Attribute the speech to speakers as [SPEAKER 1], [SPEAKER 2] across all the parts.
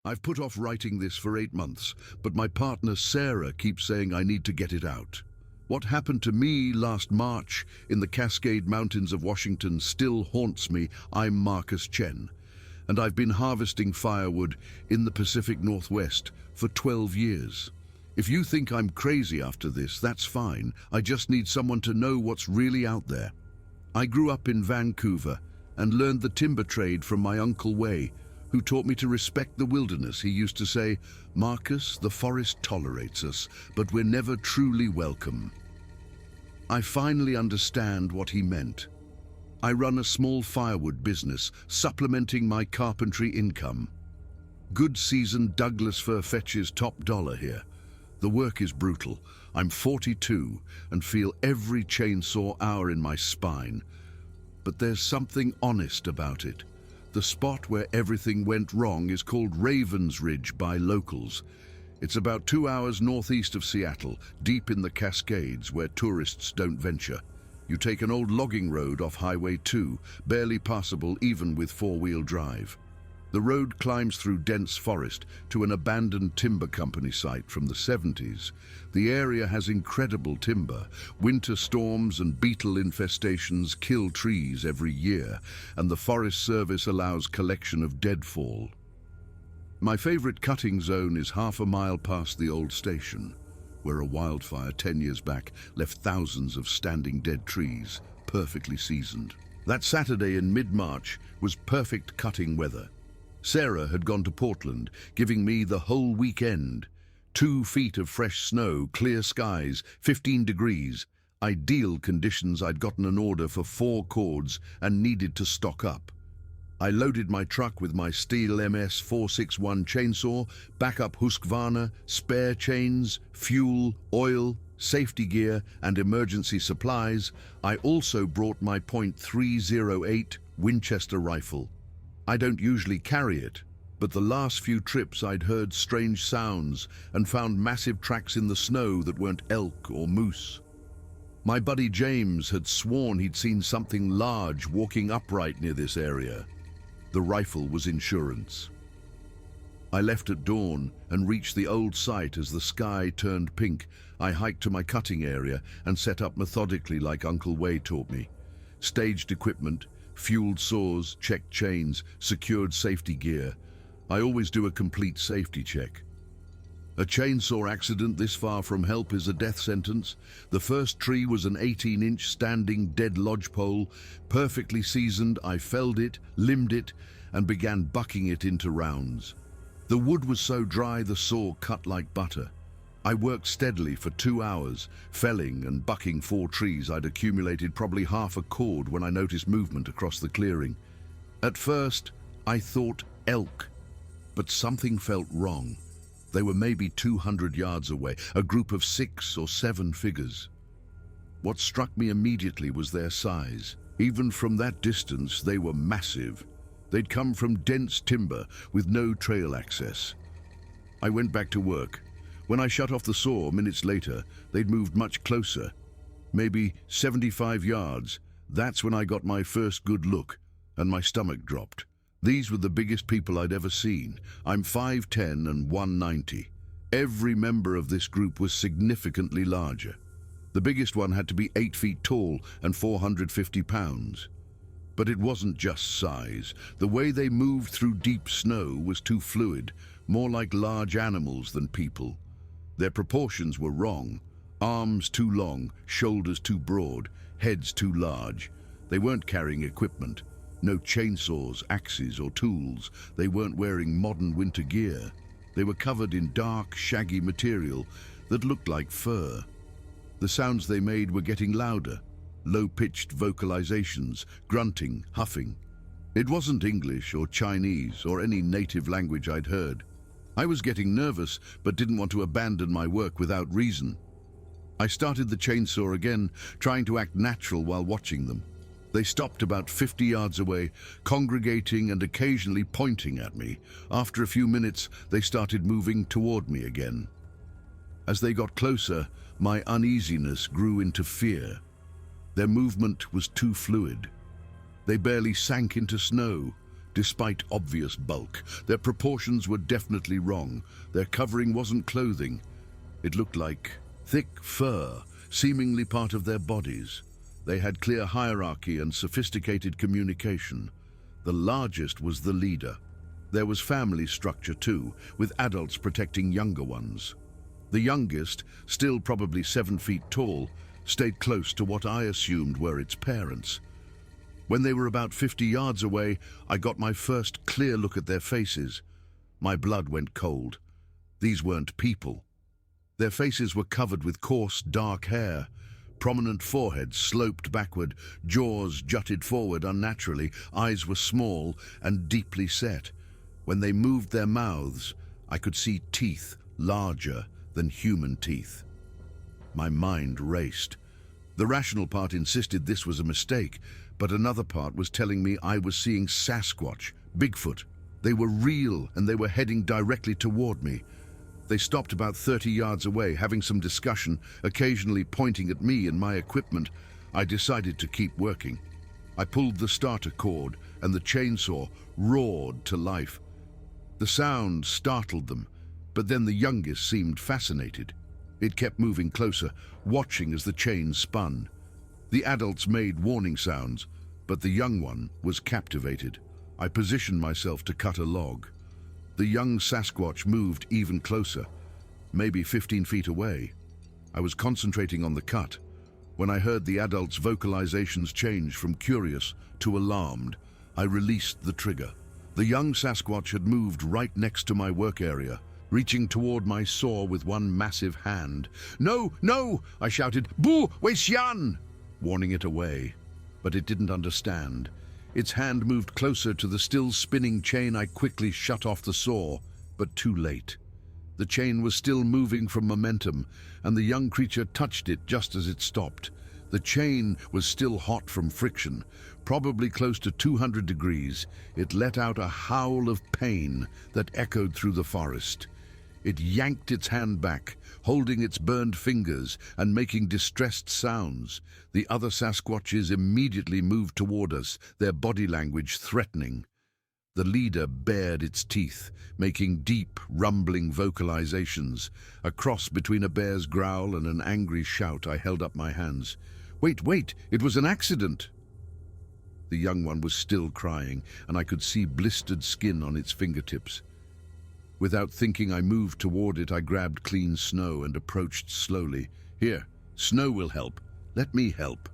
[SPEAKER 1] I've put off writing this for 8 months, but my partner Sarah keeps saying I need to get it out. What happened to me last March in the Cascade Mountains of Washington still haunts me. I'm Marcus Chen, and I've been harvesting firewood in the Pacific Northwest for 12 years. If you think I'm crazy after this, that's fine. I just need someone to know what's really out there. I grew up in Vancouver and learned the timber trade from my Uncle Way, who taught me to respect the wilderness. He used to say, "Marcus, the forest tolerates us, but we're never truly welcome." I finally understand what he meant. I run a small firewood business, supplementing my carpentry income. Good season Douglas fir fetches top dollar here. The work is brutal. I'm 42 and feel every chainsaw hour in my spine. But there's something honest about it. The spot where everything went wrong is called Ravens Ridge by locals. It's about 2 hours northeast of Seattle, deep in the Cascades where tourists don't venture. You take an old logging road off Highway 2, barely passable even with four-wheel drive. The road climbs through dense forest to an abandoned timber company site from the 70s. The area has incredible timber. Winter storms and beetle infestations kill trees every year, and the Forest Service allows collection of deadfall. My favorite cutting zone is half a mile past the old station, where a wildfire 10 years back left thousands of standing dead trees, perfectly seasoned. That Saturday in mid-March was perfect cutting weather. Sarah had gone to Portland, giving me the whole weekend. 2 feet of fresh snow, clear skies, 15 degrees. Ideal conditions. I'd gotten an order for 4 cords and needed to stock up. I loaded my truck with my Stihl MS 461 chainsaw, backup Husqvarna, spare chains, fuel, oil, safety gear, and emergency supplies. I also brought my .308 Winchester rifle. I don't usually carry it, but the last few trips I'd heard strange sounds and found massive tracks in the snow that weren't elk or moose. My buddy James had sworn he'd seen something large walking upright near this area. The rifle was insurance. I left at dawn and reached the old site as the sky turned pink. I hiked to my cutting area and set up methodically like Uncle Way taught me. Staged equipment, fueled saws, checked chains, secured safety gear. I always do a complete safety check. A chainsaw accident this far from help is a death sentence. The first tree was an 18-inch standing dead lodgepole, perfectly seasoned. I felled it, limbed it, and began bucking it into rounds. The wood was so dry the saw cut like butter. I worked steadily for 2 hours, felling and bucking 4 trees. I'd accumulated probably half a cord when I noticed movement across the clearing. At first, I thought elk, but something felt wrong. They were maybe 200 yards away, a group of 6 or 7 figures. What struck me immediately was their size. Even from that distance, they were massive. They'd come from dense timber with no trail access. I went back to work. When I shut off the saw minutes later, they'd moved much closer, maybe 75 yards. That's when I got my first good look, and my stomach dropped. These were the biggest people I'd ever seen. I'm 5'10" and 190. Every member of this group was significantly larger. The biggest one had to be 8 feet tall and 450 pounds. But it wasn't just size. The way they moved through deep snow was too fluid, more like large animals than people. Their proportions were wrong. Arms too long, shoulders too broad, heads too large. They weren't carrying equipment. No chainsaws, axes, or tools. They weren't wearing modern winter gear. They were covered in dark, shaggy material that looked like fur. The sounds they made were getting louder. Low-pitched vocalizations, grunting, huffing. It wasn't English or Chinese or any native language I'd heard. I was getting nervous, but didn't want to abandon my work without reason. I started the chainsaw again, trying to act natural while watching them. They stopped about 50 yards away, congregating and occasionally pointing at me. After a few minutes, they started moving toward me again. As they got closer, my uneasiness grew into fear. Their movement was too fluid. They barely sank into snow, Despite obvious bulk, their proportions were definitely wrong. Their covering wasn't clothing. It looked like thick fur, seemingly part of their bodies. They had clear hierarchy and sophisticated communication. The largest was the leader. There was family structure too, with adults protecting younger ones. The youngest, still probably 7 feet tall, stayed close to what I assumed were its parents. When they were about 50 yards away, I got my first clear look at their faces. My blood went cold. These weren't people. Their faces were covered with coarse, dark hair. Prominent foreheads sloped backward, jaws jutted forward unnaturally, eyes were small and deeply set. When they moved their mouths, I could see teeth larger than human teeth. My mind raced. The rational part insisted this was a mistake, but another part was telling me I was seeing SASQUATCH, BIGFOOT. They were real and they were heading directly toward me. They stopped about 30 yards away, having some discussion, occasionally pointing at me and my equipment. I decided to keep working. I pulled the starter cord and the chainsaw roared to life. The sound startled them, but then the youngest seemed fascinated. It kept moving closer, watching as the chain spun. The adults made warning sounds, but the young one was captivated. I positioned myself to cut a log. The young Sasquatch moved even closer, maybe 15 feet away. I was concentrating on the cut when I heard the adult's vocalizations change from curious to alarmed. I released the trigger. The young Sasquatch had moved right next to my work area, reaching toward my saw with one massive hand. "No, no!" I shouted. "Bu, Weisyan!" warning it away. But it didn't understand. Its hand moved closer to the still spinning chain. I quickly shut off the saw, but too late. The chain was still moving from momentum, and the young creature touched it just as it stopped. The chain was still hot from friction, probably close to 200 degrees. It let out a howl of pain that echoed through the forest. It yanked its hand back, holding its burned fingers and making distressed sounds. The other Sasquatches immediately moved toward us, their body language threatening. The leader bared its teeth, making deep, rumbling vocalizations. A cross between a bear's growl and an angry shout. I held up my hands. Wait, it was an accident!" The young one was still crying, and I could see blistered skin on its fingertips. Without thinking, I moved toward it. I grabbed clean snow and approached slowly. "Here, snow will help. Let me help."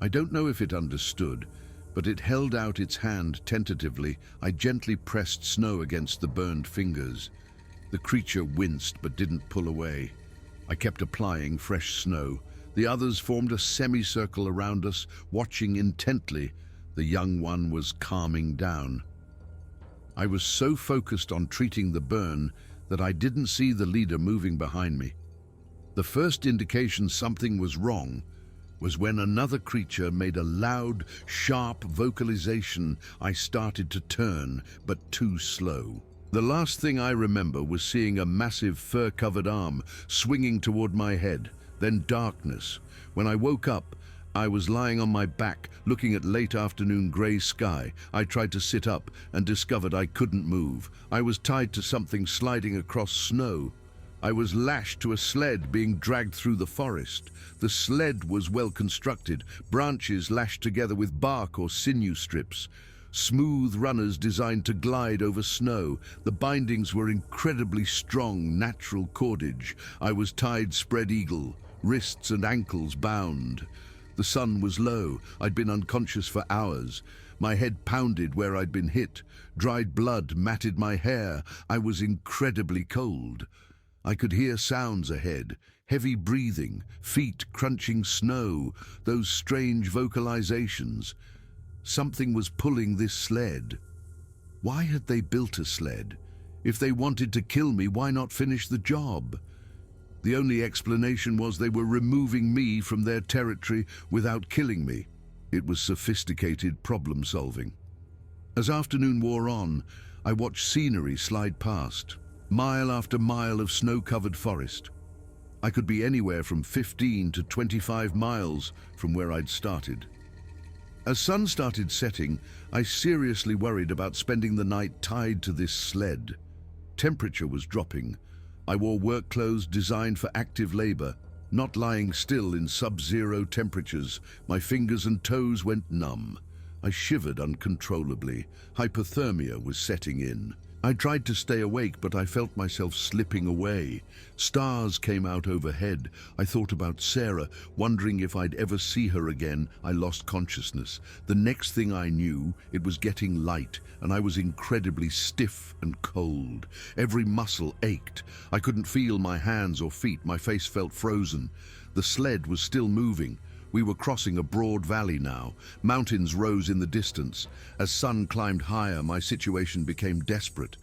[SPEAKER 1] I don't know if it understood, but it held out its hand tentatively. I gently pressed snow against the burned fingers. The creature winced but didn't pull away. I kept applying fresh snow. The others formed a semicircle around us, watching intently. The young one was calming down. I was so focused on treating the burn that I didn't see the leader moving behind me. The first indication something was wrong was when another creature made a loud, sharp vocalization. I started to turn, but too slow. The last thing I remember was seeing a massive fur-covered arm swinging toward my head, then darkness. When I woke up, I was lying on my back, looking at late afternoon gray sky. I tried to sit up and discovered I couldn't move. I was tied to something sliding across snow. I was lashed to a sled being dragged through the forest. The sled was well constructed, branches lashed together with bark or sinew strips. Smooth runners designed to glide over snow. The bindings were incredibly strong, natural cordage. I was tied spread eagle, wrists and ankles bound. The sun was low. I'd been unconscious for hours. My head pounded where I'd been hit. Dried blood matted my hair. I was incredibly cold. I could hear sounds ahead, heavy breathing, feet crunching snow, those strange vocalizations. Something was pulling this sled. Why had they built a sled? If they wanted to kill me, why not finish the job? The only explanation was they were removing me from their territory without killing me. It was sophisticated problem solving. As afternoon wore on, I watched scenery slide past, mile after mile of snow-covered forest. I could be anywhere from 15 to 25 miles from where I'd started. As sun started setting, I seriously worried about spending the night tied to this sled. Temperature was dropping. I wore work clothes designed for active labor, not lying still in sub-zero temperatures. My fingers and toes went numb. I shivered uncontrollably. Hypothermia was setting in. I tried to stay awake, but I felt myself slipping away. Stars came out overhead. I thought about Sarah, wondering if I'd ever see her again. I lost consciousness. The next thing I knew, it was getting light, and I was incredibly stiff and cold. Every muscle ached. I couldn't feel my hands or feet. My face felt frozen. The sled was still moving. We were crossing a broad valley now. Mountains rose in the distance. As sun climbed higher, my situation became desperate.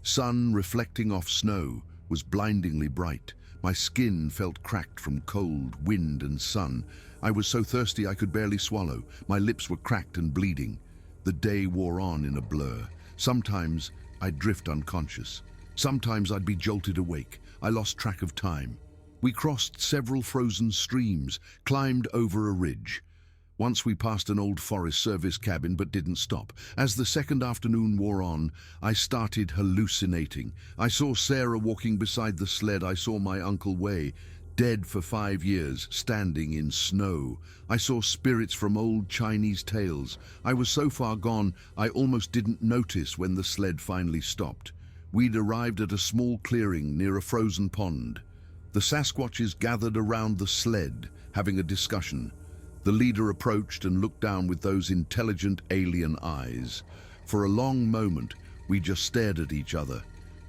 [SPEAKER 1] Sun reflecting off snow was blindingly bright. My skin felt cracked from cold, wind, and sun. I was so thirsty I could barely swallow. My lips were cracked and bleeding. The day wore on in a blur. Sometimes I'd drift unconscious. Sometimes I'd be jolted awake. I lost track of time. We crossed several frozen streams, climbed over a ridge. Once we passed an old Forest Service cabin but didn't stop. As the second afternoon wore on, I started hallucinating. I saw Sarah walking beside the sled. I saw my Uncle Way, dead for 5 years, standing in snow. I saw spirits from old Chinese tales. I was so far gone, I almost didn't notice when the sled finally stopped. We'd arrived at a small clearing near a frozen pond. The Sasquatches gathered around the sled, having a discussion. The leader approached and looked down with those intelligent alien eyes. For a long moment, we just stared at each other.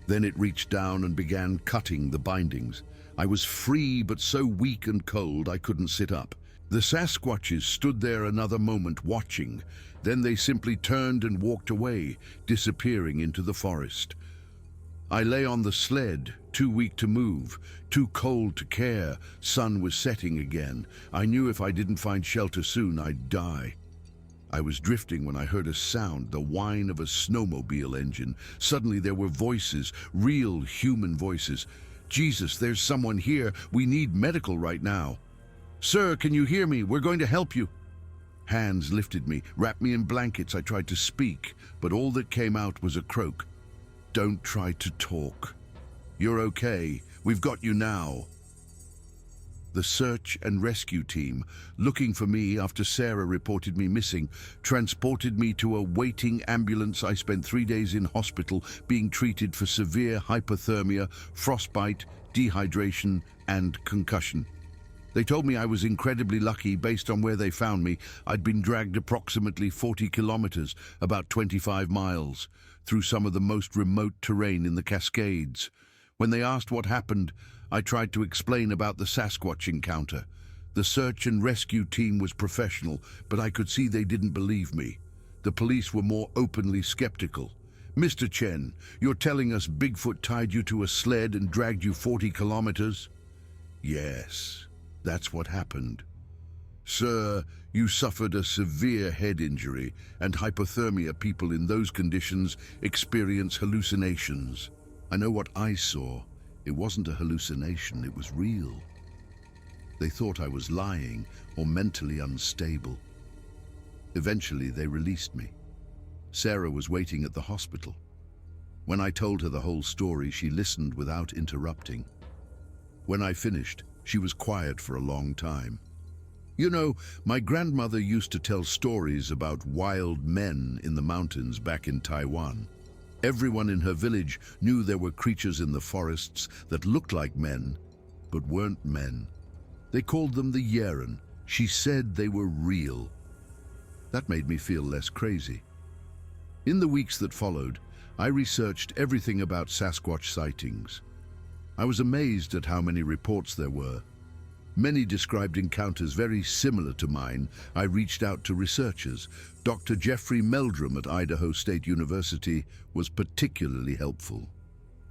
[SPEAKER 1] Then it reached down and began cutting the bindings. I was free, but so weak and cold I couldn't sit up. The Sasquatches stood there another moment watching. Then they simply turned and walked away, disappearing into the forest. I lay on the sled, too weak to move, too cold to care. Sun was setting again. I knew if I didn't find shelter soon, I'd die. I was drifting when I heard a sound, the whine of a snowmobile engine. Suddenly there were voices, real human voices. Jesus, there's someone here. We need medical right now. Sir, can you hear me? We're going to help you. Hands lifted me, wrapped me in blankets. I tried to speak, but all that came out was a croak. Don't try to talk. You're okay. We've got you now. The search and rescue team, looking for me after Sarah reported me missing, transported me to a waiting ambulance. I spent 3 days in hospital being treated for severe hypothermia, frostbite, dehydration, and concussion. They told me I was incredibly lucky based on where they found me. I'd been dragged approximately 40 kilometers, about 25 miles, through some of the most remote terrain in the Cascades. When they asked what happened, I tried to explain about the Sasquatch encounter. The search and rescue team was professional, but I could see they didn't believe me. The police were more openly skeptical. Mr. Chen, you're telling us Bigfoot tied you to a sled and dragged you 40 kilometers? Yes, that's what happened. Sir, you suffered a severe head injury, and hypothermia. People in those conditions experience hallucinations. I know what I saw. It wasn't a hallucination, it was real. They thought I was lying or mentally unstable. Eventually, they released me. Sarah was waiting at the hospital. When I told her the whole story, she listened without interrupting. When I finished, she was quiet for a long time. You know, my grandmother used to tell stories about wild men in the mountains back in Taiwan. Everyone in her village knew there were creatures in the forests that looked like men, but weren't men. They called them the Yeren. She said they were real. That made me feel less crazy. In the weeks that followed, I researched everything about Sasquatch sightings. I was amazed at how many reports there were. Many described encounters very similar to mine. I reached out to researchers. Dr. Jeffrey Meldrum at Idaho State University was particularly helpful.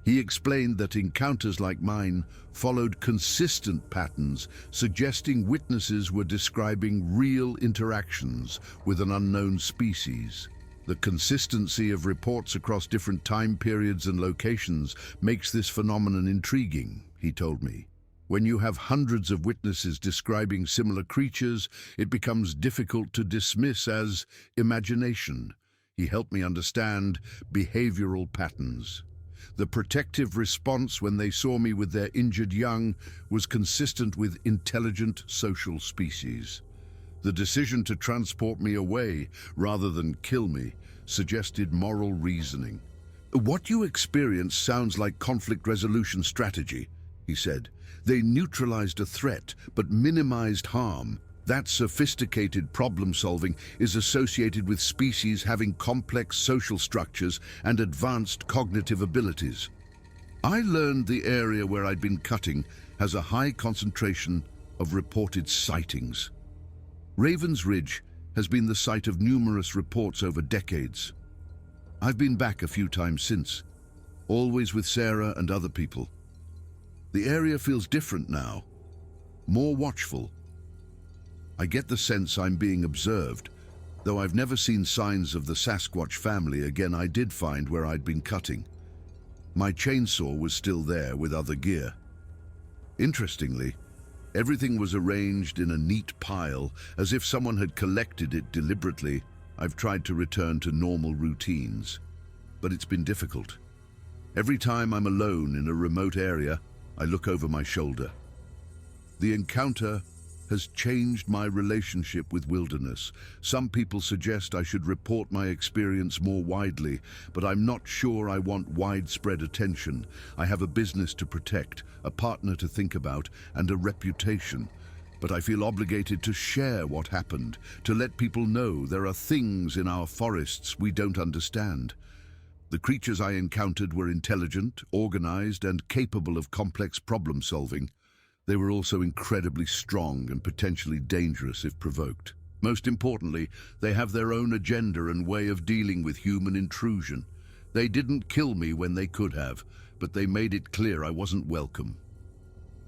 [SPEAKER 1] He explained that encounters like mine followed consistent patterns, suggesting witnesses were describing real interactions with an unknown species. The consistency of reports across different time periods and locations makes this phenomenon intriguing, he told me. When you have hundreds of witnesses describing similar creatures, it becomes difficult to dismiss as imagination. He helped me understand behavioral patterns. The protective response when they saw me with their injured young was consistent with intelligent social species. The decision to transport me away rather than kill me suggested moral reasoning. "What you experienced sounds like conflict resolution strategy," he said. "They neutralized a threat but minimized harm. That sophisticated problem-solving is associated with species having complex social structures and advanced cognitive abilities." I learned the area where I'd been cutting has a high concentration of reported sightings. Ravens Ridge has been the site of numerous reports over decades. I've been back a few times since, always with Sarah and other people. The area feels different now, more watchful. I get the sense I'm being observed. Though I've never seen signs of the Sasquatch family again, I did find where I'd been cutting. My chainsaw was still there with other gear. Interestingly, everything was arranged in a neat pile, as if someone had collected it deliberately. I've tried to return to normal routines, but it's been difficult. Every time I'm alone in a remote area, I look over my shoulder. The encounter has changed my relationship with wilderness. Some people suggest I should report my experience more widely, but I'm not sure I want widespread attention. I have a business to protect, a partner to think about, and a reputation. But I feel obligated to share what happened, to let people know there are things in our forests we don't understand. The creatures I encountered were intelligent, organized, and capable of complex problem solving. They were also incredibly strong and potentially dangerous if provoked. Most importantly, they have their own agenda and way of dealing with human intrusion. They didn't kill me when they could have, but they made it clear I wasn't welcome.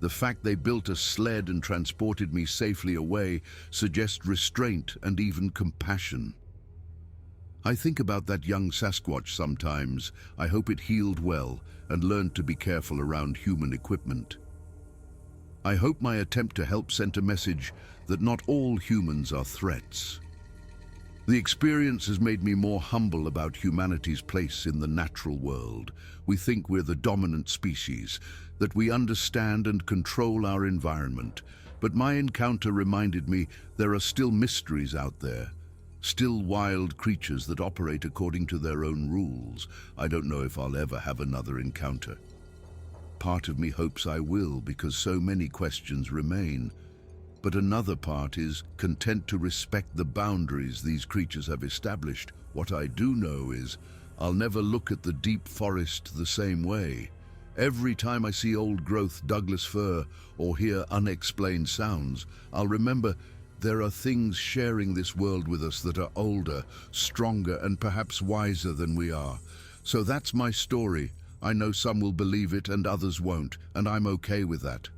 [SPEAKER 1] The fact they built a sled and transported me safely away suggests restraint and even compassion. I think about that young Sasquatch sometimes. I hope it healed well and learned to be careful around human equipment. I hope my attempt to help sent a message that not all humans are threats. The experience has made me more humble about humanity's place in the natural world. We think we're the dominant species, that we understand and control our environment. But my encounter reminded me there are still mysteries out there, still wild creatures that operate according to their own rules. I don't know if I'll ever have another encounter. Part of me hopes I will, because so many questions remain. But another part is content to respect the boundaries these creatures have established. What I do know is I'll never look at the deep forest the same way. Every time I see old-growth Douglas fir or hear unexplained sounds, I'll remember there are things sharing this world with us that are older, stronger, and perhaps wiser than we are. So that's my story. I know some will believe it and others won't, and I'm okay with that.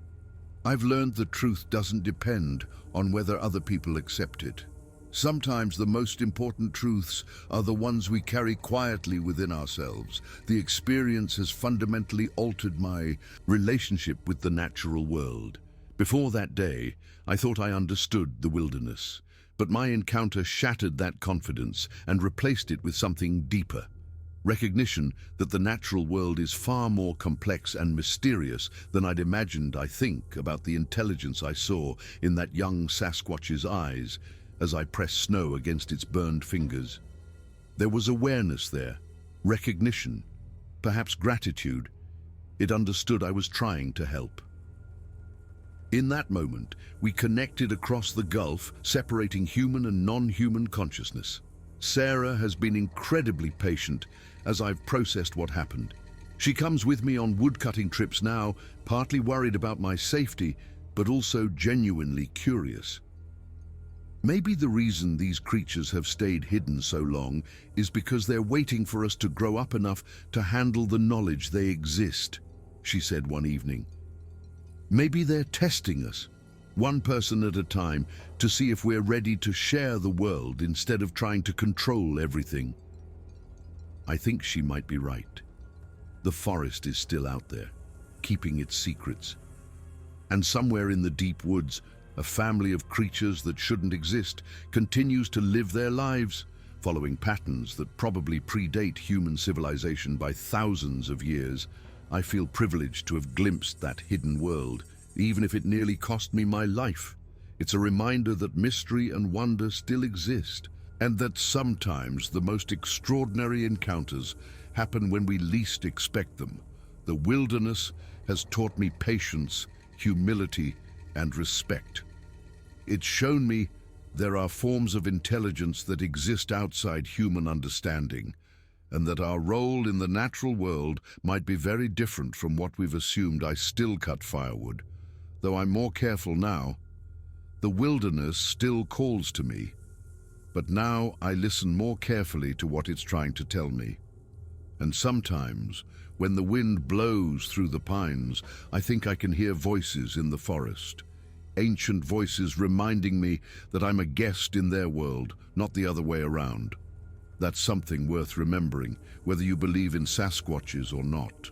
[SPEAKER 1] I've learned the truth doesn't depend on whether other people accept it. Sometimes the most important truths are the ones we carry quietly within ourselves. The experience has fundamentally altered my relationship with the natural world. Before that day, I thought I understood the wilderness, but my encounter shattered that confidence and replaced it with something deeper. Recognition that the natural world is far more complex and mysterious than I'd imagined. I think about the intelligence I saw in that young Sasquatch's eyes as I pressed snow against its burned fingers. There was awareness there, recognition, perhaps gratitude. It understood I was trying to help. In that moment, we connected across the gulf, separating human and non-human consciousness. Sarah has been incredibly patient as I've processed what happened. She comes with me on woodcutting trips now, partly worried about my safety, but also genuinely curious. Maybe the reason these creatures have stayed hidden so long is because they're waiting for us to grow up enough to handle the knowledge they exist, she said one evening. Maybe they're testing us, one person at a time, to see if we're ready to share the world instead of trying to control everything. I think she might be right. The forest is still out there, keeping its secrets. And somewhere in the deep woods, a family of creatures that shouldn't exist continues to live their lives, following patterns that probably predate human civilization by thousands of years. I feel privileged to have glimpsed that hidden world, even if it nearly cost me my life. It's a reminder that mystery and wonder still exist, and that sometimes the most extraordinary encounters happen when we least expect them. The wilderness has taught me patience, humility, and respect. It's shown me there are forms of intelligence that exist outside human understanding, and that our role in the natural world might be very different from what we've assumed. I still cut firewood, though I'm more careful now. The wilderness still calls to me, but now I listen more carefully to what it's trying to tell me. And sometimes, when the wind blows through the pines, I think I can hear voices in the forest. Ancient voices reminding me that I'm a guest in their world, not the other way around. That's something worth remembering, whether you believe in Sasquatches or not.